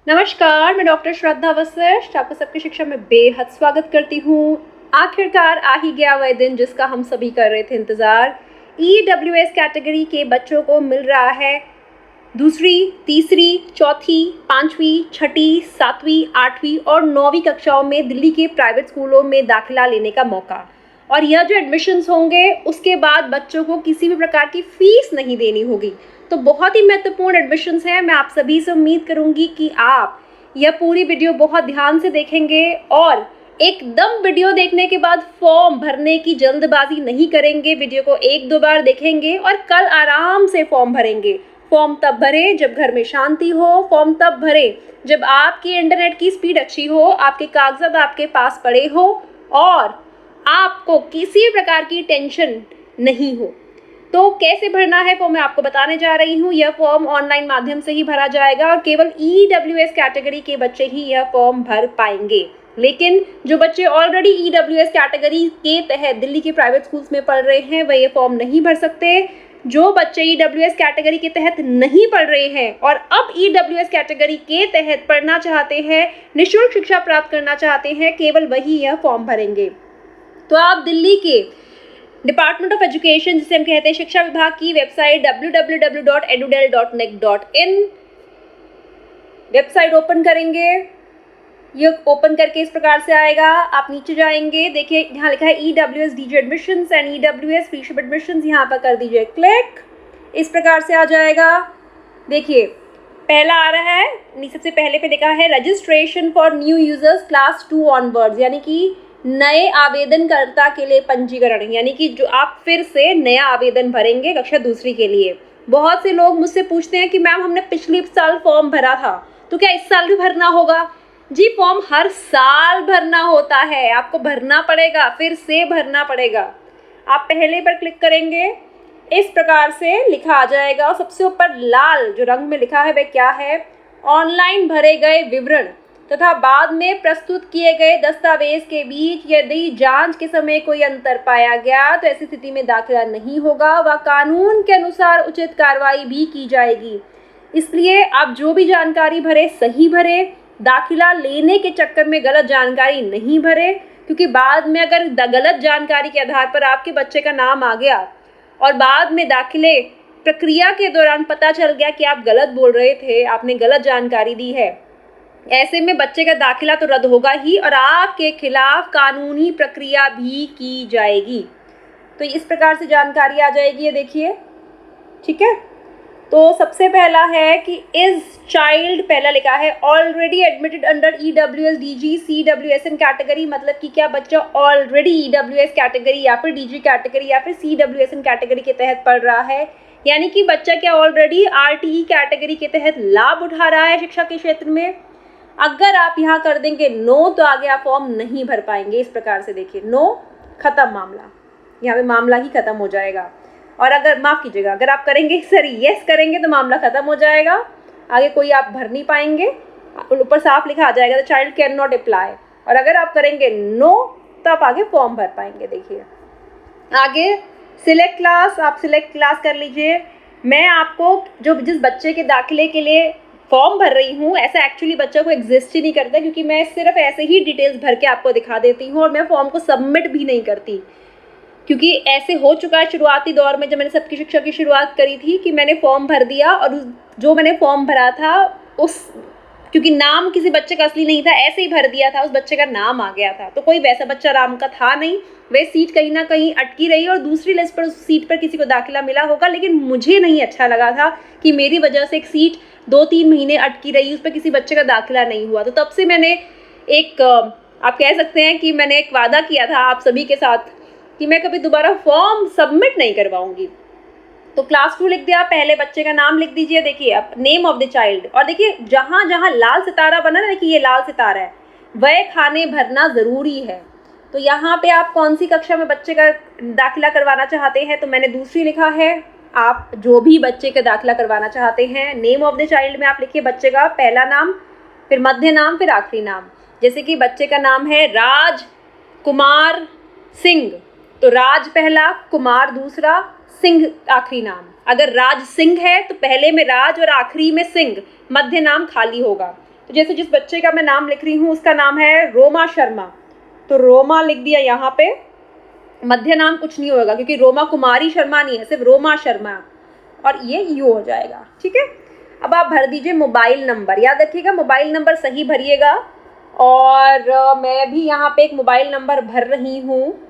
नमस्कार, मैं डॉक्टर श्रद्धा वशिष्ठ आपका सबकी शिक्षा में बेहद स्वागत करती हूँ। आखिरकार आ ही गया वह दिन जिसका हम सभी कर रहे थे इंतज़ार। EWS कैटेगरी के बच्चों को मिल रहा है दूसरी, तीसरी, चौथी, पाँचवीं, छठी, सातवीं, आठवीं और 9वीं कक्षाओं में दिल्ली के प्राइवेट स्कूलों में दाखिला लेने का मौका। और यह जो एडमिशन्स होंगे उसके बाद बच्चों को किसी भी प्रकार की फ़ीस नहीं देनी होगी। तो बहुत ही महत्वपूर्ण एडमिशन्स हैं। मैं आप सभी से उम्मीद करूंगी कि आप यह पूरी वीडियो बहुत ध्यान से देखेंगे और एकदम वीडियो देखने के बाद फॉर्म भरने की जल्दबाजी नहीं करेंगे। वीडियो को एक दो बार देखेंगे और कल आराम से फॉर्म भरेंगे। फॉर्म तब भरें जब घर में शांति हो, फॉर्म तब भरें जब आपकी इंटरनेट की स्पीड अच्छी हो, आपके कागजात आपके पास पड़े हो और आपको किसी भी प्रकार की टेंशन नहीं हो। तो कैसे भरना है वो मैं आपको बताने जा रही हूँ। यह फॉर्म ऑनलाइन माध्यम से ही भरा जाएगा और केवल EWS कैटेगरी के बच्चे ही यह फॉर्म भर पाएंगे। लेकिन जो बच्चे ऑलरेडी EWS कैटेगरी के तहत दिल्ली के प्राइवेट स्कूल्स में पढ़ रहे हैं वह ये फॉर्म नहीं भर सकते। जो बच्चे EWS कैटेगरी के तहत नहीं पढ़ रहे हैं और अब EWS कैटेगरी के तहत पढ़ना चाहते हैं, निःशुल्क शिक्षा प्राप्त करना चाहते हैं, केवल वही यह फॉर्म भरेंगे। तो आप दिल्ली के डिपार्टमेंट ऑफ एजुकेशन, जिसे हम कहते हैं शिक्षा विभाग की वेबसाइट www.edudel.nic.in वेबसाइट ओपन करेंगे। ये ओपन करके इस प्रकार से आएगा। आप नीचे जाएंगे, देखिए यहाँ लिखा है EWS DG admissions and EWS freeship admissions, यहाँ पर कर दीजिए क्लिक। इस प्रकार से आ जाएगा। देखिए पहला आ रहा है, सबसे पहले पे लिखा है registration for new users class 2 onwards, यानी कि नए आवेदनकर्ता के लिए पंजीकरण, यानी कि जो आप फिर से नया आवेदन भरेंगे कक्षा दूसरी के लिए। बहुत से लोग मुझसे पूछते हैं कि मैम हमने पिछले साल फॉर्म भरा था तो क्या इस साल भी भरना होगा? जी, फॉर्म हर साल भरना होता है, आपको भरना पड़ेगा, फिर से भरना पड़ेगा। आप पहले पर क्लिक करेंगे, इस प्रकार से लिखा आ जाएगा और सबसे ऊपर लाल जो रंग में लिखा है वह क्या है? ऑनलाइन भरे गए विवरण तथा बाद में प्रस्तुत किए गए दस्तावेज के बीच यदि जांच के समय कोई अंतर पाया गया तो ऐसी स्थिति में दाखिला नहीं होगा व कानून के अनुसार उचित कार्रवाई भी की जाएगी। इसलिए आप जो भी जानकारी भरे सही भरे, दाखिला लेने के चक्कर में गलत जानकारी नहीं भरे, क्योंकि बाद में अगर गलत जानकारी के आधार पर आपके बच्चे का नाम आ गया और बाद में दाखिले प्रक्रिया के दौरान पता चल गया कि आप गलत बोल रहे थे, आपने गलत जानकारी दी है, ऐसे में बच्चे का दाखिला तो रद्द होगा ही और आपके खिलाफ कानूनी प्रक्रिया भी की जाएगी। तो इस प्रकार से जानकारी आ जाएगी, ये देखिए, ठीक है। तो सबसे पहला है कि इज चाइल्ड, पहला लिखा है already admitted under EWS DG CWSN category, मतलब कि क्या बच्चा ऑलरेडी EWS कैटेगरी या फिर DG कैटेगरी या फिर CWSN कैटेगरी के तहत पढ़ रहा है, यानी कि बच्चा क्या ऑलरेडी RTE कैटेगरी के तहत लाभ उठा रहा है शिक्षा के क्षेत्र में। अगर आप यहाँ कर देंगे नो तो आगे आप फॉर्म नहीं भर पाएंगे। इस प्रकार से देखिए, नो, खत्म मामला, यहाँ पे मामला ही खत्म हो जाएगा। और अगर माफ़ कीजिएगा, अगर आप करेंगे यस करेंगे तो मामला खत्म हो जाएगा, आगे कोई आप भर नहीं पाएंगे, ऊपर साफ लिखा आ जाएगा the child can not apply. और अगर आप करेंगे नो तो आप आगे फॉर्म भर पाएंगे। देखिए आगे सिलेक्ट क्लास, आप सिलेक्ट क्लास कर लीजिए। मैं आपको जिस बच्चे के दाखिले के लिए फॉर्म भर रही हूँ, ऐसा एक्चुअली बच्चा को एग्जिस्ट ही नहीं करता, क्योंकि मैं सिर्फ ऐसे ही डिटेल्स भर के आपको दिखा देती हूँ और मैं फॉर्म को सबमिट भी नहीं करती, क्योंकि ऐसे हो चुका है शुरुआती दौर में जब मैंने सबकी शिक्षा की शुरुआत करी थी कि मैंने फॉर्म भर दिया और जो मैंने फॉर्म भरा था क्योंकि नाम किसी बच्चे का असली नहीं था, ऐसे ही भर दिया था, उस बच्चे का नाम आ गया था, तो कोई वैसा बच्चा नाम का था नहीं, वह सीट कहीं ना कहीं अटकी रही और दूसरी लिस्ट पर उस सीट पर किसी को दाखिला मिला होगा। लेकिन मुझे नहीं अच्छा लगा था कि मेरी वजह से एक सीट 2-3 महीने अटकी रही, उस पर किसी बच्चे का दाखिला नहीं हुआ। तो तब से मैंने आप कह सकते हैं कि मैंने एक वादा किया था आप सभी के साथ कि मैं कभी दोबारा फॉर्म सबमिट नहीं करवाऊंगी। तो क्लास 2 लिख दिया, पहले बच्चे का नाम लिख दीजिए। देखिए अब नेम ऑफ द चाइल्ड, और देखिए जहाँ जहाँ लाल सितारा बना ना, देखिए ये लाल सितारा है, वह खाने भरना ज़रूरी है। तो यहाँ पे आप कौन सी कक्षा में बच्चे का दाखिला करवाना चाहते हैं, तो मैंने दूसरी लिखा है। आप जो भी बच्चे का दाखिला करवाना चाहते हैं, नेम ऑफ द चाइल्ड में आप लिखिए बच्चे का पहला नाम, फिर मध्य नाम, फिर आखिरी नाम। जैसे कि बच्चे का नाम है राज कुमार सिंह, तो राज पहला, कुमार दूसरा, सिंह आखिरी नाम। अगर राज सिंह है तो पहले में राज और आखिरी में सिंह, मध्य नाम खाली होगा। तो जैसे जिस बच्चे का मैं नाम लिख रही हूँ उसका नाम है रोमा शर्मा, तो रोमा लिख दिया यहाँ पे, मध्य नाम कुछ नहीं होगा क्योंकि रोमा कुमारी शर्मा नहीं है, सिर्फ रोमा शर्मा, और ये यू हो जाएगा। ठीक है, अब आप भर दीजिए मोबाइल नंबर। याद रखिएगा मोबाइल नंबर सही भरिएगा। और मैं भी यहाँ पे एक मोबाइल नंबर भर रही हूँ,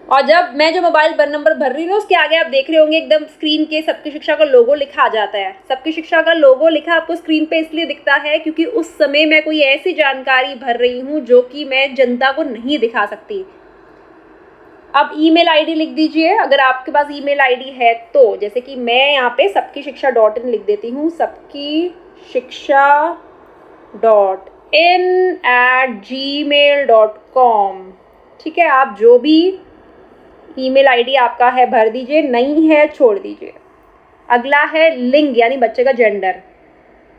और जब मैं जो मोबाइल नंबर भर रही हूँ उसके आगे आप देख रहे होंगे एकदम स्क्रीन के सबकी शिक्षा का लोगो लिखा आ जाता है। सबकी शिक्षा का लोगो लिखा आपको स्क्रीन पे इसलिए दिखता है क्योंकि उस समय मैं कोई ऐसी जानकारी भर रही हूँ जो कि मैं जनता को नहीं दिखा सकती। अब ईमेल आईडी लिख दीजिए अगर आपके पास ईमेल आईडी है तो, जैसे कि मैं यहाँ पे सबकी शिक्षा .in लिख देती हूँ, सबकी शिक्षा .in@gmail.com। ठीक है, आप जो भी ईमेल आईडी आपका है भर दीजिए, नहीं है छोड़ दीजिए। अगला है लिंग यानी बच्चे का जेंडर,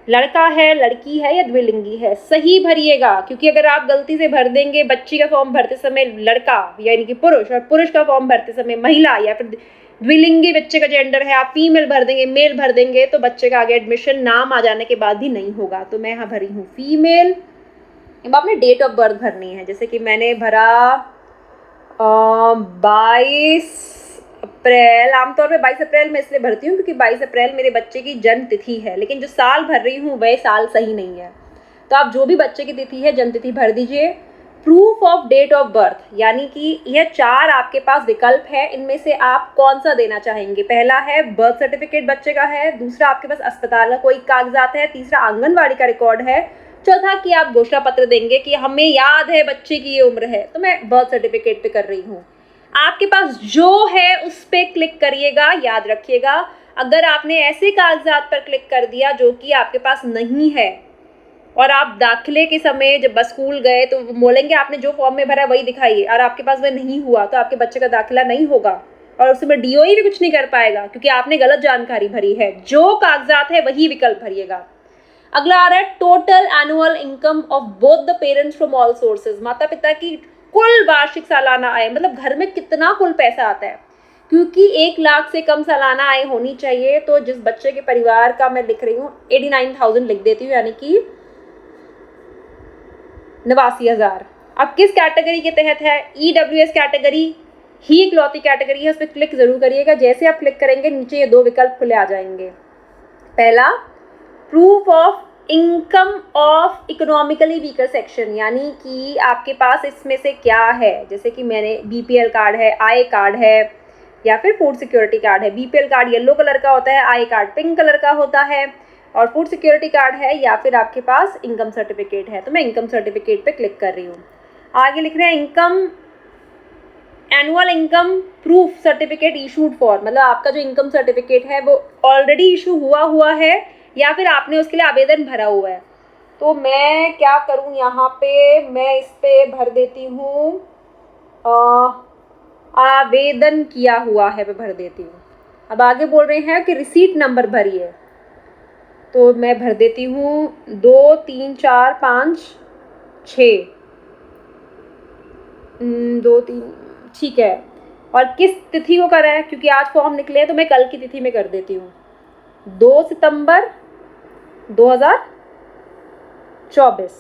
लड़का है लड़की है या द्विलिंगी है, सही भरिएगा क्योंकि अगर आप गलती से भर देंगे बच्ची का फॉर्म भरते समय लड़का यानी कि पुरुष, और पुरुष का फॉर्म भरते समय महिला, या फिर द्विलिंगी बच्चे का जेंडर है आप फीमेल भर देंगे, मेल भर देंगे, तो बच्चे का आगे एडमिशन नाम आ जाने के बाद भी नहीं होगा। तो मैं यहाँ भरी हूँ फीमेल। अब आपने डेट ऑफ बर्थ भरनी है, जैसे कि मैंने भरा 22 अप्रैल, आमतौर पे 22 अप्रैल मैं इसलिए भरती हूँ क्योंकि 22 अप्रैल मेरे बच्चे की जन्म तिथि है, लेकिन जो साल भर रही हूँ वह साल सही नहीं है। तो आप जो भी बच्चे की तिथि है जन्म तिथि भर दीजिए। Proof of date of birth यानी कि यह 4 आपके पास विकल्प है, इनमें से आप कौन सा देना चाहेंगे। पहला है बर्थ सर्टिफिकेट बच्चे का है, दूसरा आपके पास अस्पताल का कोई कागजात है, तीसरा आंगनबाड़ी का रिकॉर्ड है, चौथा कि आप घोषणा पत्र देंगे कि हमें याद है बच्चे की ये उम्र है। तो मैं बर्थ सर्टिफिकेट पे कर रही हूँ। आपके पास जो है उस पर क्लिक करिएगा। याद रखिएगा अगर आपने ऐसे कागजात पर क्लिक कर दिया जो कि आपके पास नहीं है और आप दाखिले के समय जब बस स्कूल गए तो बोलेंगे आपने जो फॉर्म में भरा वही दिखाइए, और आपके पास वह नहीं हुआ तो आपके बच्चे का दाखिला नहीं होगा और उसमें डीओई भी कुछ नहीं कर पाएगा क्योंकि आपने गलत जानकारी भरी है। जो कागजात है वही विकल्प भरिएगा। अगला आ रहा है total annual income of both the parents from all sources, माता पिता की कुल वार्षिक सालाना आय, मतलब घर में कितना कुल पैसा आता है, क्योंकि 1 लाख से कम सालाना आय होनी चाहिए। तो जिस बच्चे के परिवार का मैं लिख रही हूँ 89,000 लिख देती हूँ, यानी कि 89,000। अब किस कैटेगरी के तहत है, EWS कैटेगरी ही इकलौती कैटेगरी है, उस पर क्लिक जरूर करिएगा। जैसे आप क्लिक करेंगे नीचे ये 2 विकल्प खुले आ जाएंगे। पहला proof of income of economically weaker section, यानी कि आपके पास इसमें से क्या है, जैसे कि मैंने BPL कार्ड है, आय कार्ड है, या फिर फूड सिक्योरिटी कार्ड है। BPL कार्ड येलो कलर का होता है, आय कार्ड पिंक कलर का होता है, और फूड सिक्योरिटी कार्ड है या फिर आपके पास इनकम सर्टिफिकेट है। तो मैं इनकम सर्टिफिकेट पे क्लिक कर रही हूँ। आगे लिख रहे हैं income annual income proof certificate issued for, मतलब आपका जो इनकम सर्टिफिकेट है वो ऑलरेडी इशू हुआ है या फिर आपने उसके लिए आवेदन भरा हुआ है। तो मैं क्या करूं, यहाँ पे मैं इस पे भर देती हूँ आवेदन किया हुआ है, मैं भर देती हूँ। अब आगे बोल रहे हैं कि रिसीट नंबर भरिए, तो मैं भर देती हूँ 2 3 4 5 6 2 3, ठीक है। और किस तिथि को करा है, क्योंकि आज फॉर्म निकले हैं तो मैं कल की तिथि में कर देती हूँ, 2 सितंबर 2024।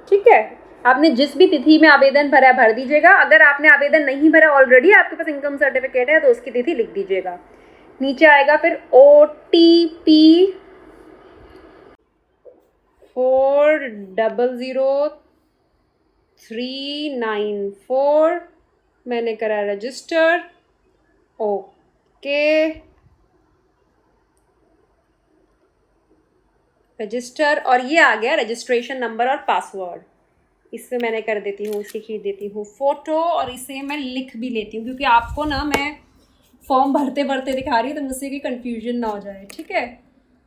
ठीक है, आपने जिस भी तिथि में आवेदन भरा भर दीजिएगा। अगर आपने आवेदन नहीं भरा ऑलरेडी आपके पास इनकम सर्टिफिकेट है तो उसकी तिथि लिख दीजिएगा। नीचे आएगा फिर OTP 400394, मैंने करा रजिस्टर, ओके रजिस्टर, और ये आ गया रजिस्ट्रेशन नंबर और पासवर्ड। इससे मैंने कर देती हूँ, इसकी खींच देती हूँ फ़ोटो, और इसे मैं लिख भी लेती हूँ क्योंकि आपको ना मैं फॉर्म भरते भरते दिखा रही हूँ तो मुझसे कि कन्फ्यूजन ना हो जाए। ठीक है,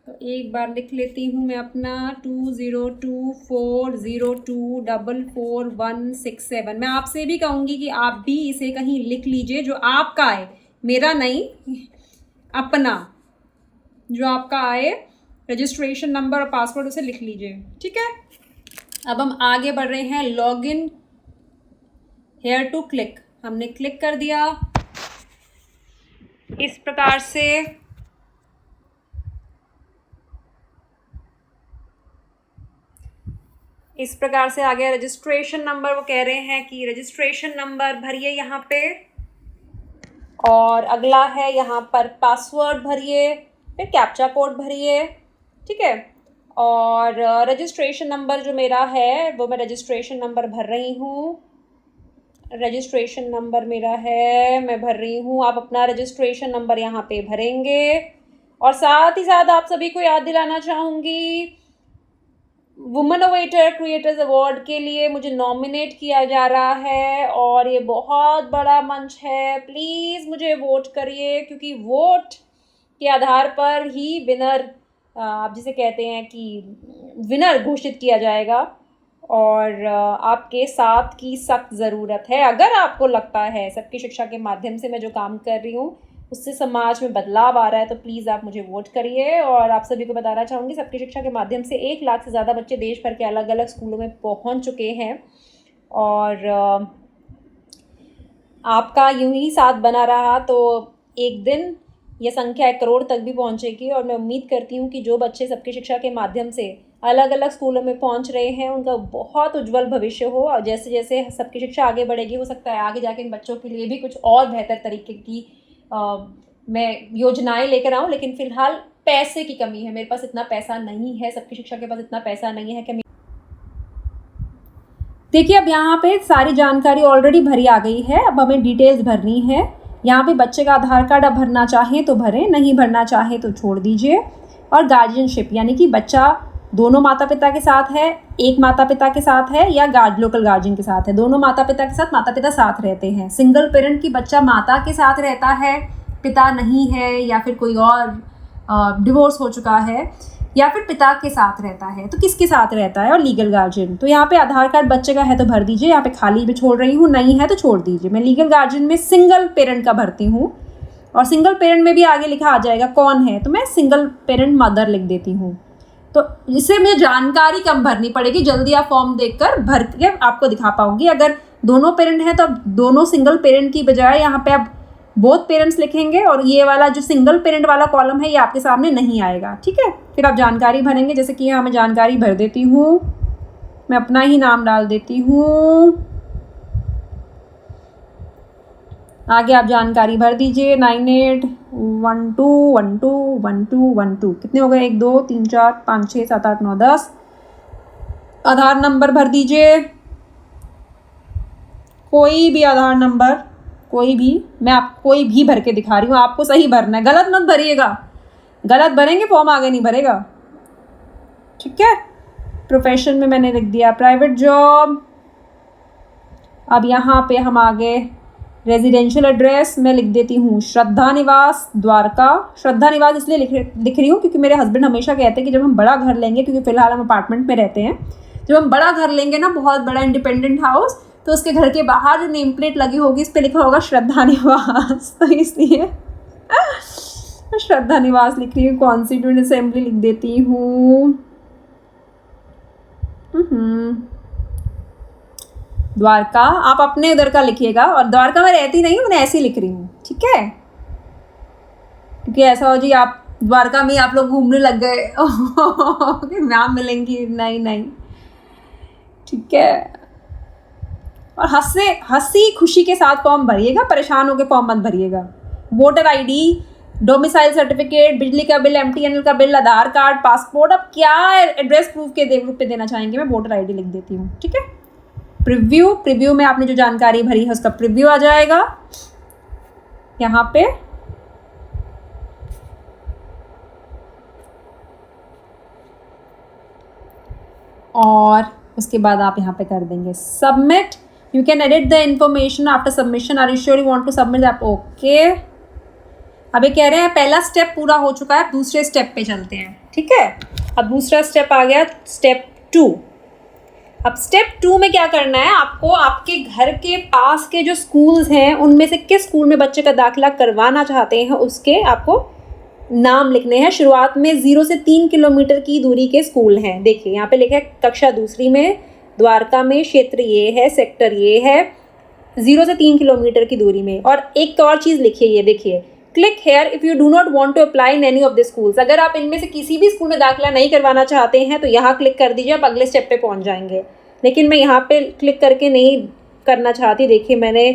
तो एक बार लिख लेती हूँ मैं अपना 202402444167। मैं आपसे भी कहूँगी कि आप भी इसे कहीं लिख लीजिए जो आपका आए, मेरा नहीं, अपना जो आपका आए, रजिस्ट्रेशन नंबर और पासवर्ड उसे लिख लीजिए। ठीक है, अब हम आगे बढ़ रहे हैं। लॉगिन हेयर टू क्लिक, हमने क्लिक कर दिया। इस प्रकार से इस प्रकार से आ गया रजिस्ट्रेशन नंबर। वो कह रहे हैं कि रजिस्ट्रेशन नंबर भरिए यहाँ पे, और अगला है यहाँ पर पासवर्ड भरिए, फिर कैप्चा कोड भरिए, ठीक है। और रजिस्ट्रेशन नंबर जो मेरा है वो मैं रजिस्ट्रेशन नंबर भर रही हूँ। रजिस्ट्रेशन नंबर मेरा है, मैं भर रही हूँ। आप अपना रजिस्ट्रेशन नंबर यहाँ पे भरेंगे। और साथ ही साथ आप सभी को याद दिलाना चाहूँगी, वुमेन इनोवेटर क्रिएटर्स अवार्ड के लिए मुझे नॉमिनेट किया जा रहा है और ये बहुत बड़ा मंच है। प्लीज़ मुझे वोट करिए, क्योंकि वोट के आधार पर ही विनर, आप जिसे कहते हैं कि विनर घोषित किया जाएगा। और आपके साथ की सख्त ज़रूरत है। अगर आपको लगता है सबकी शिक्षा के माध्यम से मैं जो काम कर रही हूँ उससे समाज में बदलाव आ रहा है, तो प्लीज़ आप मुझे वोट करिए। और आप सभी को बताना चाहूँगी, सबकी शिक्षा के माध्यम से 1 लाख से ज़्यादा बच्चे देश भर के अलग अलग स्कूलों में पहुँच चुके हैं। और आपका यूं ही साथ बना रहा तो एक दिन यह संख्या 1 करोड़ तक भी पहुंचेगी। और मैं उम्मीद करती हूं कि जो बच्चे सबकी शिक्षा के माध्यम से अलग अलग स्कूलों में पहुंच रहे हैं उनका बहुत उज्जवल भविष्य हो। और जैसे जैसे सबकी शिक्षा आगे बढ़ेगी, हो सकता है आगे जाके इन बच्चों के लिए भी कुछ और बेहतर तरीके की मैं योजनाएं लेकर आऊँ। लेकिन फ़िलहाल पैसे की कमी है, मेरे पास इतना पैसा नहीं है, सबकी शिक्षा के पास इतना पैसा नहीं है कि देखिए अब यहाँ पे सारी जानकारी ऑलरेडी भरी आ गई है। अब हमें डिटेल्स भरनी है। यहाँ पे बच्चे का आधार कार्ड आप भरना चाहें तो भरें, नहीं भरना चाहें तो छोड़ दीजिए। और गार्जियनशिप यानी कि बच्चा दोनों माता पिता के साथ है, एक माता पिता के साथ है, या लोकल गार्जियन के साथ है। दोनों माता पिता के साथ, माता पिता साथ रहते हैं। सिंगल पेरेंट की बच्चा माता के साथ रहता है, पिता नहीं है, या फिर कोई और डिवोर्स हो चुका है, या फिर पिता के साथ रहता है, तो किसके साथ रहता है, और लीगल गार्जियन। तो यहाँ पे आधार कार्ड बच्चे का है तो भर दीजिए, यहाँ पे खाली भी छोड़ रही हूँ, नहीं है तो छोड़ दीजिए। मैं लीगल गार्जियन में सिंगल पेरेंट का भरती हूँ, और सिंगल पेरेंट में भी आगे लिखा आ जाएगा कौन है, तो मैं सिंगल पेरेंट मदर लिख देती हूँ। तो इससे मुझे जानकारी कम भरनी पड़ेगी, जल्दी आप फॉर्म देखकर भर के आपको दिखा पाऊंगी। अगर दोनों पेरेंट हैं तो अब दोनों सिंगल पेरेंट की बजाय यहाँ पे आप बोथ पेरेंट्स लिखेंगे, और ये वाला जो सिंगल पेरेंट वाला कॉलम है ये आपके सामने नहीं आएगा, ठीक है। फिर आप जानकारी भरेंगे, जैसे कि यहाँ मैं जानकारी भर देती हूँ, मैं अपना ही नाम डाल देती हूँ। आगे आप जानकारी भर दीजिए। 9812121212 कितने हो गए, 1 2 3 4 5 6 7 8 9 10। आधार नंबर भर दीजिए, कोई भी आधार नंबर, कोई भी, मैं आप कोई भी भर के दिखा रही हूँ, आपको सही भरना है, गलत मत भरिएगा। गलत भरेंगे फॉर्म आगे नहीं भरेगा, ठीक है। प्रोफेशन में मैंने लिख दिया प्राइवेट जॉब। अब यहाँ पे हम आगे रेजिडेंशियल एड्रेस में लिख देती हूँ श्रद्धा निवास द्वारका। श्रद्धा निवास इसलिए लिख रही हूँ क्योंकि मेरे हस्बैंड हमेशा कहते हैं कि जब हम बड़ा घर लेंगे, क्योंकि फ़िलहाल हम अपार्टमेंट में रहते हैं, जब हम बड़ा घर लेंगे ना, बहुत बड़ा इंडिपेंडेंट हाउस, तो उसके घर के बाहर जो नेम प्लेट लगी होगी इस पर लिखा होगा श्रद्धा निवास। तो इसलिए श्रद्धा निवास लिख रही हूँ। कॉन्स्टिट्यूएंट असेंबली लिख देती हूँ द्वारका। आप अपने उधर का लिखिएगा, और द्वारका में रहती नहीं हूँ, मैं ऐसे ही लिख रही हूँ, ठीक है। क्योंकि ऐसा हो जी आप द्वारका में आप लोग घूमने लग गए मैम मिलेंगी, नहीं, ठीक है। और हंसी खुशी के साथ फॉर्म भरिएगा, परेशान होकर फॉर्म मत भरिएगा। वोटर आईडी, डोमिसाइल सर्टिफिकेट, बिजली का बिल, MTNL का बिल, आधार कार्ड, पासपोर्ट, अब क्या एड्रेस प्रूफ के रूप पे देना चाहेंगे, मैं वोटर आईडी लिख देती हूँ, ठीक है। प्रीव्यू में आपने जो जानकारी भरी है उसका प्रीव्यू आ जाएगा यहाँ पे। और उसके बाद आप यहाँ पे कर देंगे submit. You can edit the information after submission. Are you sure you want to submit that? Okay. अब ये कह रहे हैं पहला स्टेप पूरा हो चुका है, दूसरे स्टेप पे चलते हैं, ठीक है। अब दूसरा स्टेप आ गया, स्टेप 2। अब स्टेप 2 में क्या करना है, आपको आपके घर के पास के जो स्कूल्स हैं उनमें से किस स्कूल में बच्चे का दाखिला करवाना चाहते हैं उसके आपको नाम लिखने हैं। शुरुआत में 0 से 3 किलोमीटर की दूरी के स्कूल हैं। देखिए यहाँ पे लिखा है कक्षा 2 में, द्वारका में, क्षेत्र ये है, सेक्टर ये है, 0 से 3 किलोमीटर की दूरी में। और एक और चीज़ लिखिए, ये देखिए click here if you do not want to apply in any of the schools. अगर आप इनमें से किसी भी स्कूल में दाखिला नहीं करवाना चाहते हैं तो यहाँ क्लिक कर दीजिए, आप अगले स्टेप पे पहुँच जाएंगे। लेकिन मैं यहाँ पे क्लिक करके नहीं करना चाहती। देखिए मैंने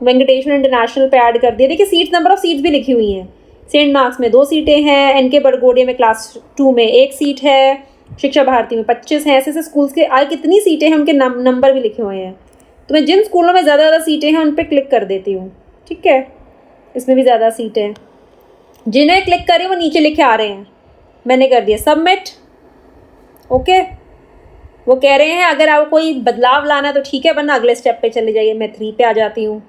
वेंकटेश्वर इंटरनेशनल पे ऐड कर दिया। देखिए सीट्स, नंबर ऑफ सीट्स भी लिखी हुई हैं। सेंट मार्क्स में 2 सीटें हैं, एनके बरगोडिया में क्लास 2 में 1 सीट है, शिक्षा भारती में 25 हैं। ऐसे स्कूल्स के आगे कितनी सीटें हैं उनके नंबर भी लिखे हुए हैं। तो मैं जिन स्कूलों में ज़्यादा सीटें हैं उन पर क्लिक कर देती हूँ। ठीक है, इसमें भी ज़्यादा सीटें हैं। जिन्हें क्लिक करें वो नीचे लिखे आ रहे हैं। मैंने कर दिया सबमिट। ओके, वो कह रहे हैं अगर आपको कोई बदलाव लाना है तो ठीक है, वरना अगले स्टेप पे चले जाइए। मैं 3 पे आ जाती हूँ।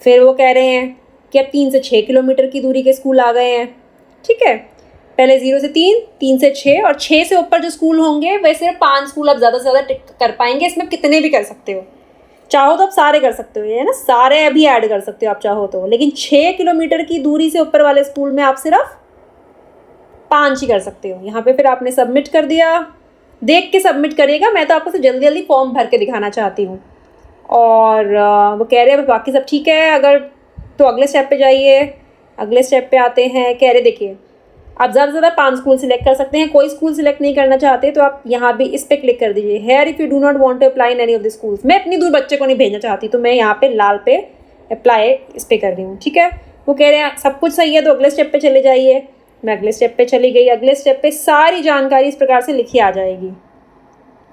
फिर वो कह रहे हैं कि अब 3 से 6 किलोमीटर की दूरी के स्कूल आ गए हैं। ठीक है, पहले 0 से 3, 3 से 6 और 6 से ऊपर जो स्कूल होंगे वैसे 5 स्कूल आप ज़्यादा से ज़्यादा टिक कर पाएंगे। इसमें कितने भी कर सकते हो, चाहो तो आप सारे कर सकते हो, ये है ना, सारे अभी ऐड कर सकते हो आप चाहो तो। लेकिन 6 किलोमीटर की दूरी से ऊपर वाले स्कूल में आप सिर्फ 5 ही कर सकते हो। यहाँ पे फिर आपने सबमिट कर दिया। देख के सबमिट करिएगा, मैं तो आपको से जल्दी जल्दी फॉर्म भर के दिखाना चाहती हूँ। और वो कह रहे हैं बाकी सब ठीक है, अगर तो अगले स्टेप पे जाइए। अगले स्टेप पे आते हैं। कह रहे देखिए आप ज़्यादा से ज़्यादा 5 स्कूल सिलेक्ट कर सकते हैं। कोई स्कूल सिलेक्ट नहीं करना चाहते तो आप यहाँ भी इस पर क्लिक कर दीजिए। Here if you do not want to apply in any of the schools. मैं इतनी दूर बच्चे को नहीं भेजना चाहती तो मैं यहाँ पे लाल पे अप्लाई इस पर कर रही हूँ। ठीक है, वो कह रहे हैं सब कुछ सही है तो अगले स्टेप पे चले जाइए। मैं अगले स्टेप पे चली गई। अगले स्टेप पे सारी जानकारी इस प्रकार से लिखी आ जाएगी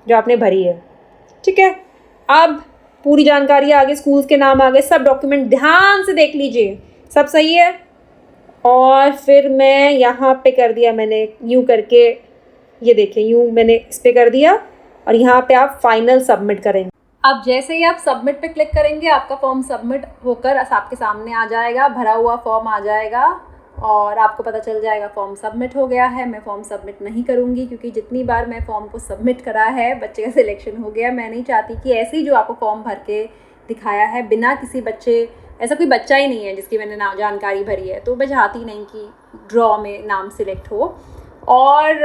जो आपने भरी है। ठीक है, अब पूरी जानकारी आ गई, स्कूल्स के नाम आ गए, सब डॉक्यूमेंट ध्यान से देख लीजिए, सब सही है। और फिर मैं यहाँ पे कर दिया, मैंने यूँ करके, ये देखिए यूँ मैंने इस पर कर दिया और यहाँ पे आप फाइनल सबमिट करेंगे। अब जैसे ही आप सबमिट पे क्लिक करेंगे आपका फॉर्म सबमिट होकर आपके सामने आ जाएगा, भरा हुआ फॉर्म आ जाएगा और आपको पता चल जाएगा फॉर्म सबमिट हो गया है। मैं फॉर्म सबमिट नहीं करूँगी क्योंकि जितनी बार मैं फॉर्म को सबमिट करा है बच्चे का सिलेक्शन हो गया। मैं नहीं चाहती कि ऐसे ही जो आपको फॉर्म भर के दिखाया है बिना किसी बच्चे, ऐसा कोई बच्चा ही नहीं है जिसकी मैंने जानकारी भरी है, तो मैं चाहती नहीं कि ड्रॉ में नाम सिलेक्ट हो। और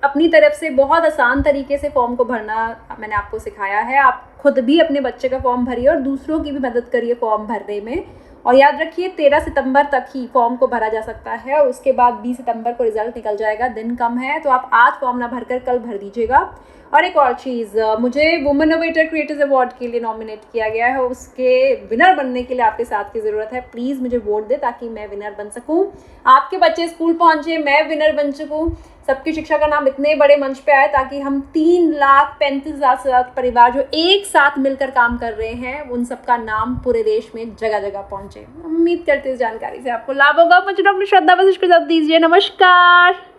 अपनी तरफ से बहुत आसान तरीके से फॉर्म को भरना मैंने आपको सिखाया है। आप खुद भी अपने बच्चे का फॉर्म भरिए और दूसरों की भी मदद करिए फॉर्म भरने में। और याद रखिए 13 सितंबर तक ही फॉर्म को भरा जा सकता है और उसके बाद 20 सितंबर को रिजल्ट निकल जाएगा। दिन कम है तो आप आज फॉर्म ना भरकर कल भर दीजिएगा। और एक और चीज़, मुझे वुमेन इनोवेटर क्रिएटर्स अवार्ड के लिए नॉमिनेट किया गया है। उसके विनर बनने के लिए आपके साथ की ज़रूरत है। प्लीज़ मुझे वोट दे ताकि मैं विनर बन सकूं, आपके बच्चे स्कूल पहुंचे, मैं विनर बन सकूं, सबकी शिक्षा का नाम इतने बड़े मंच पे आए ताकि हम 3,35,000 से ज़्यादा परिवार जो एक साथ मिलकर काम कर रहे हैं उन सबका नाम पूरे देश में जगह जगह पहुंचे। उम्मीद करते इस जानकारी से आपको लाभ होगा। मुझे डॉक्टर श्रद्धा वशिष्ठ को साथ दीजिए। नमस्कार।